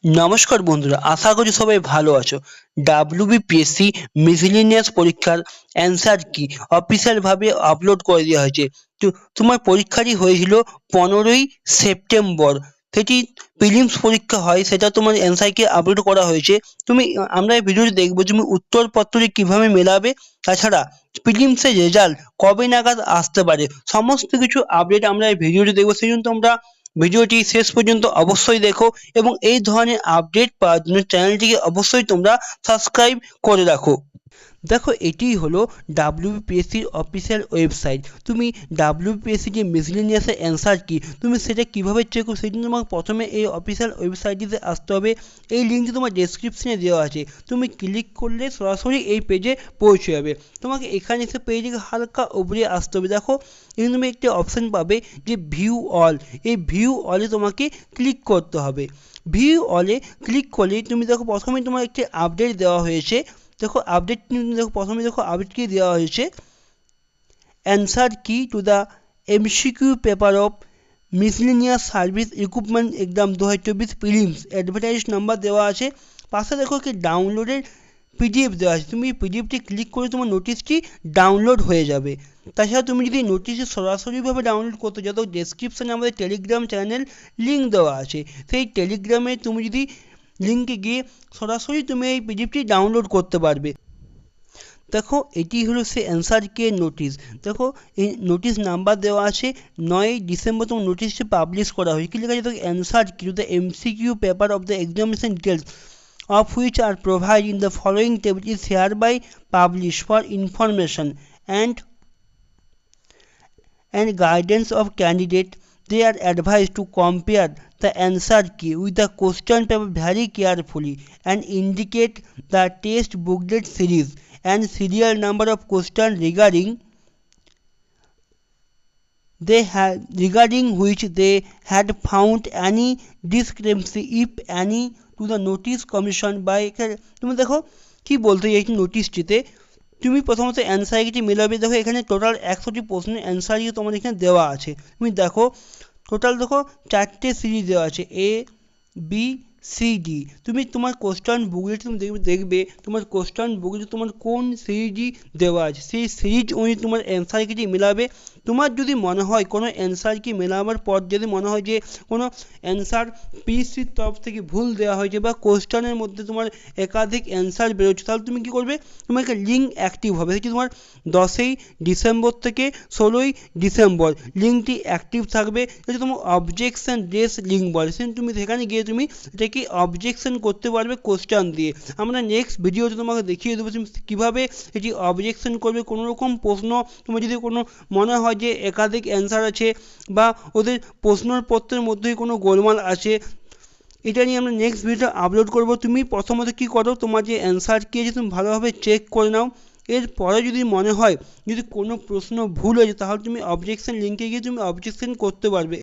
নমস্কার বন্ধুরা, আশা করি সবাই ভালো আছো। ডাব্লিউবিপিএসসি মিসেলেনিয়াস পরীক্ষার অ্যান্সার কি অফিসিয়াল ভাবে আপলোড করে দেওয়া হয়েছে। তো তোমার পরীক্ষাটি হয়েছিল 15ই সেপ্টেম্বর। সেটি প্রিলিমস পরীক্ষা হয়, সেটা তোমার অ্যান্সার কি আপলোড করা হয়েছে। আমরা এই ভিডিওটি দেখবো তুমি উত্তরপত্রটি কিভাবে মেলাবে, তাছাড়া প্রিলিমসের রেজাল্ট কবে নাগাদ আসতে পারে, সমস্ত কিছু আপডেট আমরা এই ভিডিওটি দেখবো। সেই জন্য তোমরা ভিডিওটি শেষ পর্যন্ত অবশ্যই দেখো এবং এই ধরনের আপডেট পাওয়ার জন্য চ্যানেলটিকে অবশ্যই তোমরা সাবস্ক্রাইব করে রাখো। দেখো, এটিই হলো ডাব্লিউবিপিএসসির অফিসিয়াল ওয়েবসাইট। তুমি ডাব্লিউবিপিএসসি যে মিসেলেনিয়াসের অ্যান্সার কি তুমি সেটা কিভাবে চেক করো, সেই জন্য তোমাকে প্রথমে এই অফিসিয়াল ওয়েবসাইটটিতে আসতে হবে। এই লিঙ্কটি তোমার ডেসক্রিপশনে দেওয়া আছে, তুমি ক্লিক করলে সরাসরি এই পেজে পৌঁছে যাবে। তোমাকে এখানে এসে পেজটিকে হালকা উপরে আসতে হবে। দেখো, এখানে তুমি একটি অপশান পাবে যে ভিউ অল। এই ভিউ অলে তোমাকে ক্লিক করতে হবে। ভিউ অলে ক্লিক করলেই তুমি দেখো প্রথমেই তোমার একটি আপডেট দেওয়া হয়েছে। দেখো আপডেট, দেখো প্রথমে দেখো আপডেট কি দেওয়া হয়েছে, অ্যান্সার কি to the MCQ paper of miscellaneous service recruitment exam 2024 prelims advertise number দেওয়া আছে। পাশে দেখো কি ডাউনলোডের পিডিএফ দেওয়া আছে। তুমি পিডিএফটি ক্লিক করে তোমার নোটিশটি ডাউনলোড হয়ে যাবে। তাছাড়া তুমি যদি নোটিশটি সরাসরিভাবে ডাউনলোড করতে চাও তো ডেসক্রিপশানে আমাদের টেলিগ্রাম চ্যানেল লিঙ্ক দেওয়া আছে। সেই টেলিগ্রামে তুমি যদি লিঙ্কে গিয়ে সরাসরি তুমি এই পিডিএফটি ডাউনলোড করতে পারবে। দেখো, এটি হলো সে অ্যান্সার কি এর নোটিশ। দেখো, এই নোটিশ নাম্বার দেওয়া আছে। 9ই ডিসেম্বর তোমার নোটিশটি পাবলিশ করা হয়। কি লেখা আছে দেখো, অ্যান্সার কি to the MCQ paper of the examination details of which are provided in the following table is hereby published for information and guidance of candidate. They are advised to compare the answer key with the question paper very carefully and indicate the test booklet series and serial number of question regarding which they had found any discrepancy, if any, to the notice commissioned by। তুমি দেখো কি বলতে এই নোটিশটিতে তুমি প্রথমত answer Kitty মেলাবে। দেখো এখানে total 100টি প্রশ্নের অ্যান্সার কি তোমাদের এখানে দেওয়া আছে। তুমি দেখো টোটাল দেখো 4টে সিরিজ দেওয়া আছে, এ বি সি ডি। তুমি তোমার কোশ্চেন বুকলেট তুমি দেখবে তোমার কোশ্চেন বুকলেট তোমার কোন সিরিজই দেওয়া আছে, সেই সিরিজ অনুযায়ী তোমার অ্যান্সার কিটি মেলাবে। তোমার যদি মনে হয় কোনো অ্যান্সার কি মেলাবার পর যদি মনে হয় যে কোনো অ্যান্সার পিএসসির তরফ থেকে ভুল দেওয়া হয়েছে বা কোশ্চেনের মধ্যে তোমার একাধিক অ্যান্সার বেরোচ্ছে, তাহলে তুমি কী করবে, তোমার একটা লিঙ্ক অ্যাক্টিভ হবে। সেটি তোমার 10ই ডিসেম্বর থেকে 16ই ডিসেম্বর লিঙ্কটি অ্যাক্টিভ থাকবে। যেটা তোমার অবজেকশন রেস লিঙ্ক বলে, তুমি সেখানে গিয়ে তুমি এটাকে অবজেকশন করতে পারবে কোশ্চেন দিয়ে। আমরা নেক্সট ভিডিওতে তোমাকে দেখিয়ে দেবো তুমি কীভাবে এটি অবজেকশন করবে। কোনো রকম প্রশ্ন তোমার যদি কোনো মনে হয় যে একাধিক অ্যান্সার আছে বা ওদের প্রশ্নপত্রের মধ্যেই কোনো গোলমাল আছে, এটা নিয়ে আমরা নেক্সট ভিডিও আপলোড করব। তুমি প্রথমত কী করো, তোমার যে অ্যান্সার কী আছে তুমি ভালোভাবে চেক করে নাও। এরপরে যদি মনে হয় যদি কোনো প্রশ্ন ভুল হয়েছে তাহলে তুমি অবজেকশন লিঙ্কে গিয়ে তুমি অবজেকশন করতে পারবে।